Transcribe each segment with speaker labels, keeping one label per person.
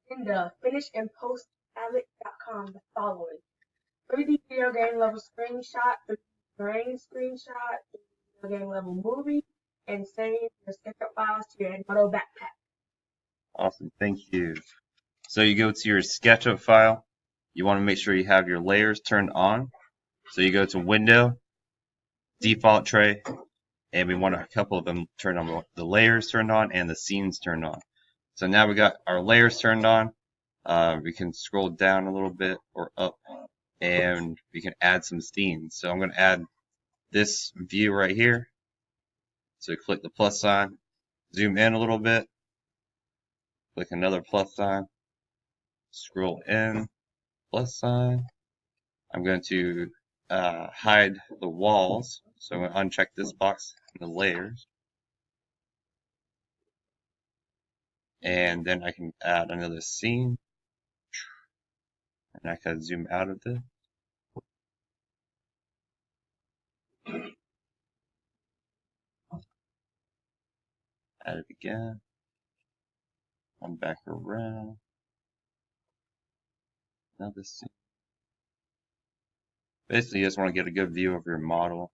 Speaker 1: in the finish and post tablet.com the following: 3D video game level screenshot, 3D terrain screenshot, 3D video game level movie, and save your SketchUp files to your Edmodo backpack.
Speaker 2: Awesome, thank you. So you go to your SketchUp file. You want to make sure you have your layers turned on. So you go to Window, Default Tray, and we want a couple of them turned on, the layers turned on and the scenes turned on. So now we got our layers turned on. We can scroll down a little bit or up, and we can add some scenes. So I'm going to add this view right here. So click the plus sign, zoom in a little bit, click another plus sign, scroll in, plus sign. I'm going to hide the walls. So I'm going to uncheck this box in the layers. And then I can add another scene. And I can zoom out of this. Add it again. Come back around. Another scene. Basically, you just want to get a good view of your model.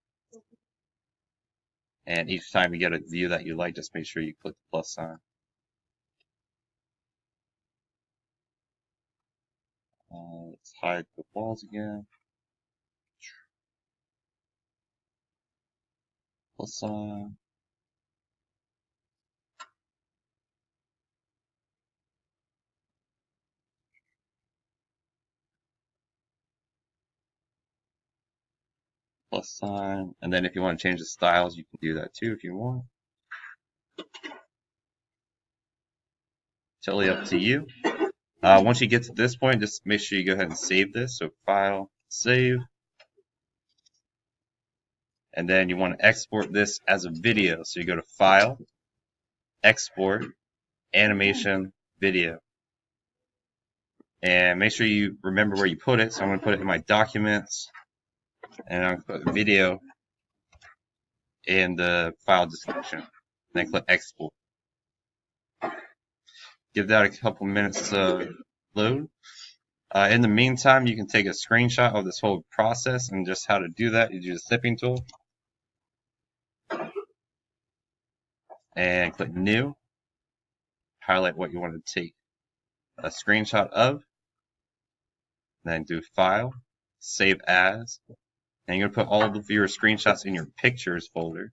Speaker 2: And each time you get a view that you like, just make sure you click the plus sign. Let's hide the walls again. Plus sign. Plus sign. And then if you want to change the styles, you can do that too if you want. Totally up to you. Once you get to this point, just make sure you go ahead and save this. So File, Save. And then you want to export this as a video. So you go to File, Export, Animation, Video. And make sure you remember where you put it. So I'm going to put it in my documents. And I'm going to put video in the file description. And then click Export. Give that a couple minutes to load. In the meantime, you can take a screenshot of this whole process, and just how to do that. You use the snipping tool. And click New. Highlight what you want to take a screenshot of. Then do File, Save As. And you're going to put all of your screenshots in your Pictures folder.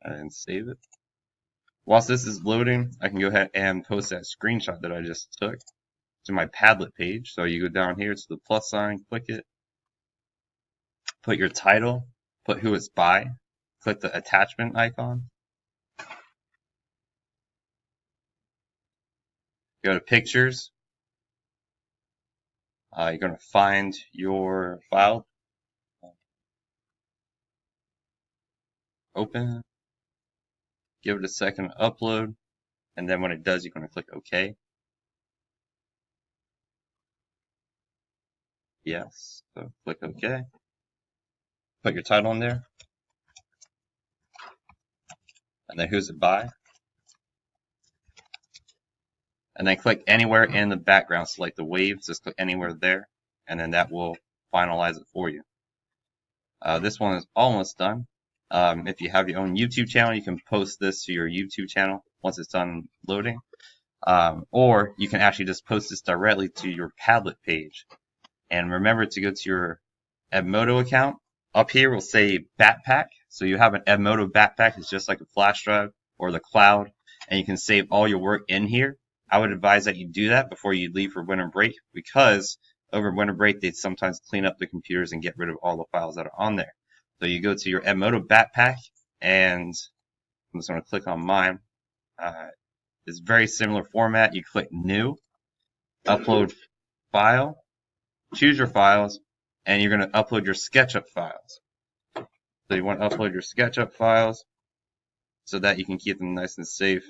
Speaker 2: And save it. Whilst this is loading, I can go ahead and post that screenshot that I just took to my Padlet page. So you go down here to the plus sign, click it, put your title, put who it's by, click the attachment icon, go to Pictures. You're going to find your file, open, give it a second to upload, and then when it does, you're going to click OK. Yes, so click OK. Put your title in there, and then who's it by, and then click anywhere in the background. Select the waves, just click anywhere there, and then that will finalize it for you. This one is almost done. If you have your own YouTube channel, you can post this to your YouTube channel once it's done loading. Or you can actually just post this directly to your Padlet page. And remember to go to your Edmodo account. Up here will say Backpack. So you have an Edmodo Backpack. It's just like a flash drive or the cloud. And you can save all your work in here. I would advise that you do that before you leave for winter break, because over winter break they sometimes clean up the computers and get rid of all the files that are on there. So you go to your Edmodo Backpack, and I'm just going to click on mine. It's very similar format. You click New, Upload File, choose your files, and you're going to upload your SketchUp files. So you want to upload your SketchUp files so that you can keep them nice and safe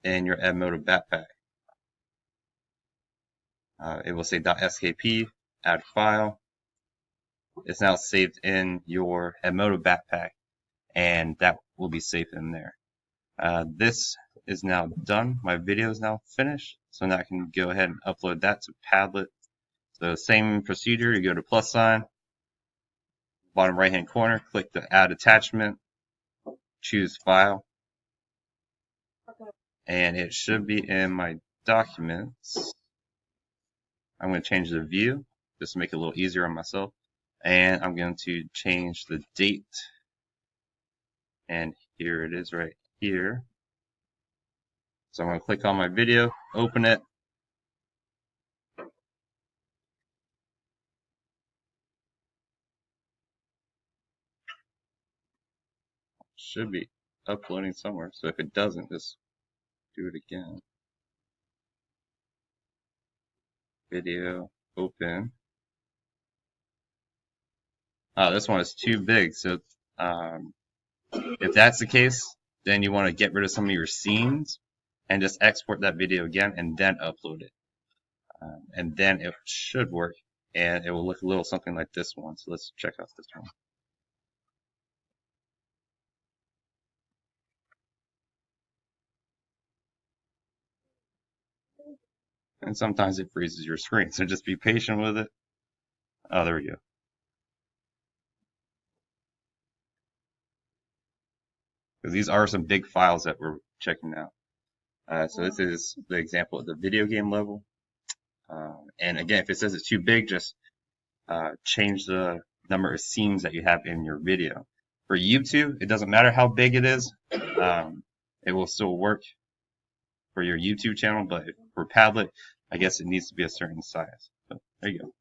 Speaker 2: in your Edmodo Backpack. It will say .skp, add file. It's now saved in your Edmodo backpack, and that will be saved in there. This is now done. My video is now finished, so now I can go ahead and upload that to Padlet. So same procedure, you go to plus sign, bottom right hand corner, click the add attachment, choose file, and it should be in my documents. I'm going to change the view just to make it a little easier on myself, and I'm going to change the date, and here it is right here. So I'm going to click on my video, open it. Should be uploading somewhere, so if it doesn't, just do it again. Video, open. This one is too big, so if that's the case, then you want to get rid of some of your scenes and just export that video again and then upload it. And then it should work, and it will look a little something like this one. So let's check out this one. And sometimes it freezes your screen, so just be patient with it. Oh, there we go. Because these are some big files that we're checking out. So this is the example at the video game level. And again, if it says it's too big, just change the number of scenes that you have in your video. For YouTube, it doesn't matter how big it is. It will still work for your YouTube channel, but for Padlet, I guess it needs to be a certain size. So there you go.